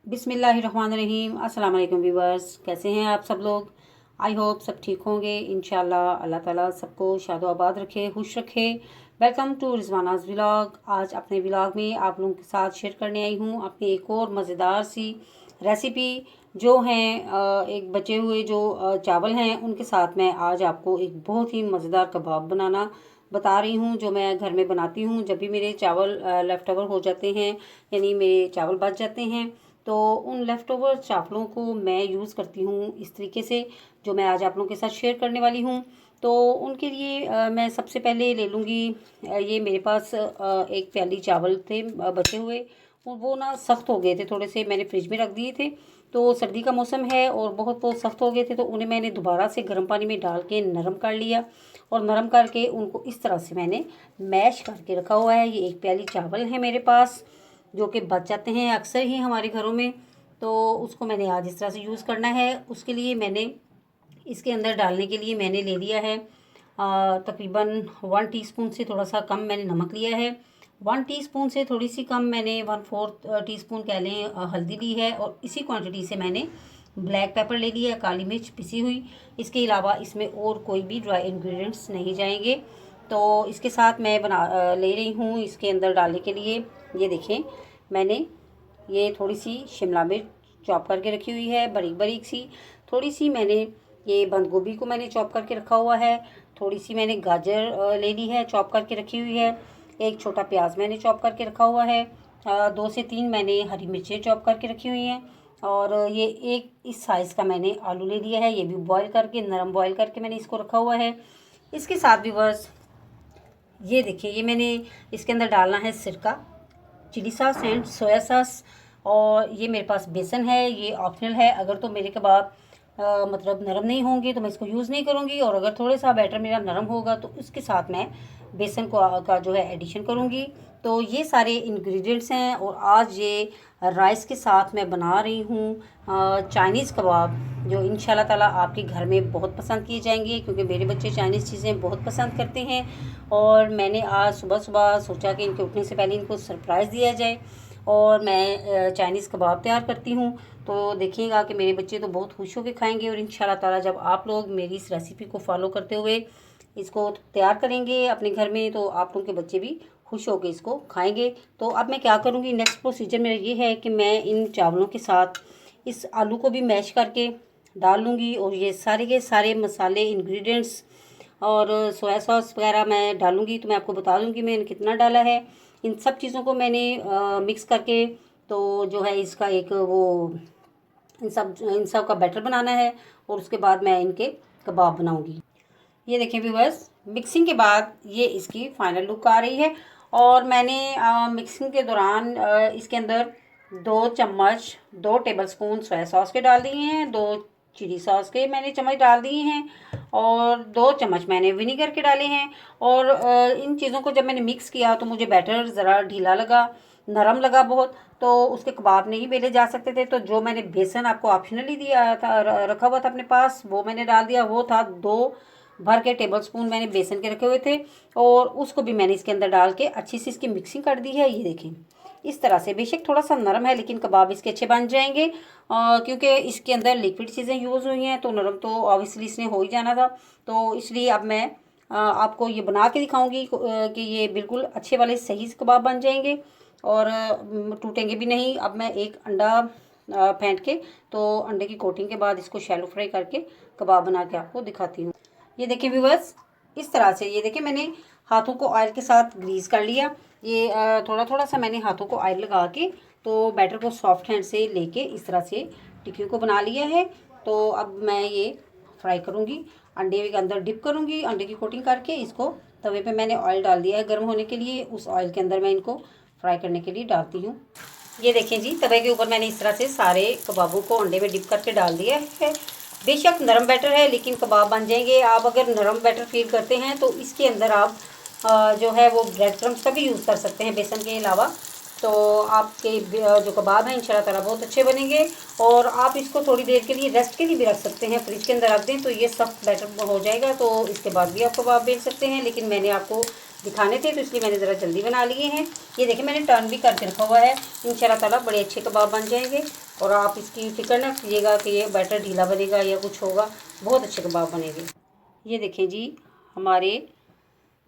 बिस्मिल्लाहिर्रहमानिर्रहीम। अस्सलाम वालेकुम व्यूवर्स, कैसे हैं आप सब लोग। आई होप सब ठीक होंगे। इंशाल्लाह अल्लाह ताला सबको शादो आबाद रखे, खुश रखे। Welcome to Rizwana's vlog. आज अपने व्लॉग में आप लोगों के साथ शेयर करने आई हूँ अपनी एक और मज़ेदार सी रेसिपी जो हैं एक बचे हुए जो चावल हैं उनके साथ मैं आज आपको एक बहुत ही मज़ेदार कबाब बनाना बता रही हूँ, जो मैं घर में बनाती हूँ। जब भी मेरे चावल लेफ़्ट ओवर हो जाते हैं, यानी मेरे चावल बच जाते हैं, तो उन लेफ़्ट ओवर चावलों को मैं यूज़ करती हूँ इस तरीके से, जो मैं आज आप लोगों के साथ शेयर करने वाली हूँ। तो उनके लिए मैं सबसे पहले ले लूँगी, ये मेरे पास एक प्याली चावल थे बचे हुए, वो ना सख्त हो गए थे थोड़े से, मैंने फ्रिज में रख दिए थे। तो सर्दी का मौसम है और बहुत सख्त हो गए थे, तो उन्हें मैंने दोबारा से गर्म पानी में डाल के नरम कर लिया और नरम करके उनको इस तरह से मैंने मैश करके रखा हुआ है। ये एक प्याली चावल है मेरे पास जो कि बच जाते हैं अक्सर ही हमारे घरों में, तो उसको मैंने आज इस तरह से यूज़ करना है। उसके लिए मैंने इसके अंदर डालने के लिए मैंने ले लिया है तकरीबन 1 टीस्पून से थोड़ा सा कम मैंने नमक लिया है। 1 टीस्पून से थोड़ी सी कम मैंने 1/4 टीस्पून कह लें हल्दी ली है, और इसी क्वांटिटी से मैंने ब्लैक पेपर ले लिया, काली मिर्च पिसी हुई। इसके अलावा इसमें और कोई भी ड्राई इंग्रेडिएंट्स नहीं जाएंगे। तो इसके साथ मैं ले रही हूँ इसके अंदर डालने के लिए, ये देखें मैंने ये थोड़ी सी शिमला मिर्च चॉप करके रखी हुई है बारीक बारीक सी। थोड़ी सी मैंने ये बंद गोभी को मैंने चॉप करके रखा हुआ है। थोड़ी सी मैंने गाजर ले ली है, चॉप करके रखी हुई है। एक छोटा प्याज मैंने चॉप करके रखा हुआ है। 2 से 3 मैंने हरी मिर्चें चॉप करके रखी हुई हैं। और ये एक इस साइज़ का मैंने आलू ले लिया है, ये भी बॉईल करके नरम बॉईल करके मैंने इसको रखा हुआ है। इसके साथ भी बस ये देखिए, ये मैंने इसके अंदर डालना है सिरका, chilli sauce and soya sauce, और ये मेरे पास बेसन है, ये ऑप्शनल है। अगर तो मेरे कबाब मतलब नरम नहीं होंगे तो मैं इसको यूज़ नहीं करूँगी, और अगर थोड़ा सा बैटर मेरा नरम होगा तो उसके साथ मैं बेसन का जो है एडिशन करूँगी। तो ये सारे इंग्रेडिएंट्स हैं, और आज ये राइस के साथ मैं बना रही हूँ चाइनीज़ कबाब, जो इंशाल्लाह ताला आपके घर में बहुत पसंद किए जाएंगे, क्योंकि मेरे बच्चे चाइनीज़ चीज़ें बहुत पसंद करते हैं। और मैंने आज सुबह सुबह सोचा कि इनके उठने से पहले इनको सरप्राइज़ दिया जाए, और मैं चाइनीज़ कबाब तैयार करती हूँ। तो देखिएगा कि मेरे बच्चे तो बहुत खुश होकर खाएंगे, और इंशाल्लाह ताला जब आप लोग मेरी इस रेसिपी को फॉलो करते हुए इसको तैयार करेंगे अपने घर में, तो आप लोगों के बच्चे भी खुश होकर इसको खाएंगे। तो अब मैं क्या करूँगी, नेक्स्ट प्रोसीजर मेरा ये है कि मैं इन चावलों के साथ इस आलू को भी मैश करके डाल लूँगी, और ये सारे के सारे मसाले इंग्रेडिएंट्स और सोया सॉस वगैरह मैं डालूँगी। तो मैं आपको बता दूँगी मैंने कितना डाला है। इन सब चीज़ों को मैंने मिक्स करके, तो जो है इसका एक वो इन सब का बैटर बनाना है, और उसके बाद मैं इनके कबाब बनाऊँगी। ये देखिए व्यूअर्स, मिक्सिंग के बाद ये इसकी फाइनल लुक आ रही है। और मैंने मिक्सिंग के दौरान इसके अंदर 2 टेबलस्पून सोया सॉस के डाल दिए हैं, 2 चिली सॉस के मैंने चम्मच डाल दिए हैं, और 2 चम्मच मैंने विनीगर के डाले हैं। और इन चीज़ों को जब मैंने मिक्स किया तो मुझे बैटर ज़रा ढीला लगा, नरम लगा बहुत, तो उसके कबाब नहीं बेले जा सकते थे। तो जो मैंने बेसन आपको ऑप्शनली दिया था, रखा हुआ था अपने पास, वो मैंने डाल दिया। वो था 2 भर के टेबलस्पून मैंने बेसन के रखे हुए थे, और उसको भी मैंने इसके अंदर डाल के अच्छी सी इसकी मिक्सिंग कर दी है। ये देखें इस तरह से, बेशक थोड़ा सा नरम है लेकिन कबाब इसके अच्छे बन जाएंगे, क्योंकि इसके अंदर लिक्विड चीज़ें यूज़ हुई हैं, तो नरम तो ऑब्वियसली इसने हो ही जाना था। तो इसलिए अब मैं आपको ये बना के दिखाऊंगी कि ये बिल्कुल अच्छे वाले सही से कबाब बन जाएंगे और टूटेंगे भी नहीं। अब मैं एक अंडा फेंट के, तो अंडे की कोटिंग के बाद इसको शैलो फ्राई करके कबाब बना के आपको दिखाती हूँ। ये देखिए व्यूअर्स, इस तरह से ये देखिए मैंने हाथों को ऑयल के साथ ग्रीस कर लिया। ये थोड़ा थोड़ा सा मैंने हाथों को ऑयल लगा के, तो बैटर को सॉफ्ट हैंड से लेके इस तरह से टिक्कियों को बना लिया है। तो अब मैं ये फ्राई करूँगी, अंडे के अंदर डिप करूँगी, अंडे की कोटिंग करके इसको तवे पे मैंने ऑयल डाल दिया है गर्म होने के लिए। उस ऑयल के अंदर मैं इनको फ्राई करने के लिए डालती हूँ। ये देखें जी, तवे के ऊपर मैंने इस तरह से सारे कबाबों को अंडे में डिप करके डाल दिया है। बेशक नरम बैटर है लेकिन कबाब बन जाएंगे। आप अगर नरम बैटर फील करते हैं तो इसके अंदर आप जो है वो ब्रेड क्रम्स का भी यूज़ कर सकते हैं बेसन के अलावा। तो आपके जो कबाब हैं इंशाल्लाह ताला बहुत अच्छे बनेंगे। और आप इसको थोड़ी देर के लिए रेस्ट के लिए भी रख सकते हैं, फ्रिज के अंदर रख दें तो ये सख्त बैटर हो जाएगा, तो इसके बाद भी आप कबाब बेच सकते हैं। लेकिन मैंने आपको दिखाने थे तो इसलिए मैंने ज़रा जल्दी बना लिए हैं। ये देखिए मैंने टर्न भी करके रखा हुआ है, इंशाल्लाह ताला बड़े अच्छे कबाब बन जाएंगे। और आप इसकी फिक्र ना कीजिएगा कि ये बैटर ढीला बनेगा या कुछ होगा, बहुत अच्छे कबाब बनेंगे। ये देखें जी, हमारे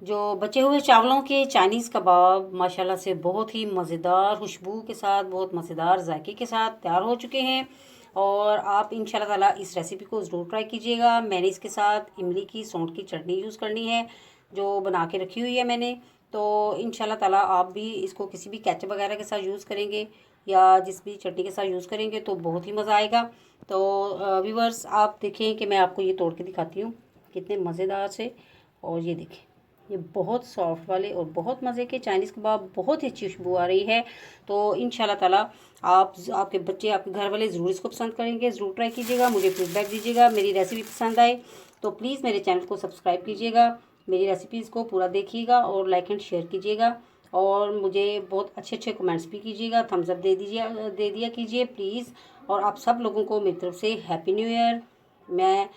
जो बचे हुए चावलों के चाइनीज़ कबाब माशाल्लाह से बहुत ही मज़ेदार खुशबू के साथ, बहुत मज़ेदार जायके के साथ तैयार हो चुके हैं। और आप इंशाल्लाह ताला इस रेसिपी को ज़रूर ट्राई कीजिएगा। मैंने इसके साथ इमली की सौंठ की चटनी यूज़ करनी है, जो बना के रखी हुई है मैंने। तो इंशाल्लाह ताला आप भी इसको किसी भी केचप वगैरह के साथ यूज़ करेंगे या जिस भी चटनी के साथ यूज़ करेंगे तो बहुत ही मज़ा आएगा। तो व्यूअर्स, आप देखें कि मैं आपको ये तोड़ के दिखाती हूँ कितने मज़ेदार से। और ये देखें, ये बहुत सॉफ्ट वाले और बहुत मज़े के चाइनीज़ कबाब, बहुत ही अच्छी खुशबू आ रही है। तो इंशाल्लाह ताला आप, आपके बच्चे, आपके घर वाले ज़रूर इसको पसंद करेंगे। ज़रूर ट्राई कीजिएगा, मुझे फीडबैक दीजिएगा। मेरी रेसिपी पसंद आए तो प्लीज़ मेरे चैनल को सब्सक्राइब कीजिएगा, मेरी रेसिपीज़ को पूरा देखिएगा और लाइक एंड शेयर कीजिएगा। और मुझे बहुत अच्छे अच्छे कमेंट्स भी कीजिएगा, थम्स अप दे दिया कीजिए प्लीज़। और आप सब लोगों को मेरी तरफ से हैप्पी न्यू ईयर। मैं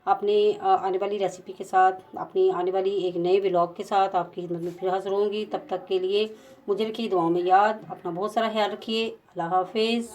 अपनी आने वाली रेसिपी के साथ, अपनी आने वाली एक नए व्लॉग के साथ आपकी खिदमत में फिर हाज़िर होंगी। तब तक के लिए मुझे रखिए दुआओं में याद। अपना बहुत सारा ख्याल रखिए। अल्लाह हाफिज़।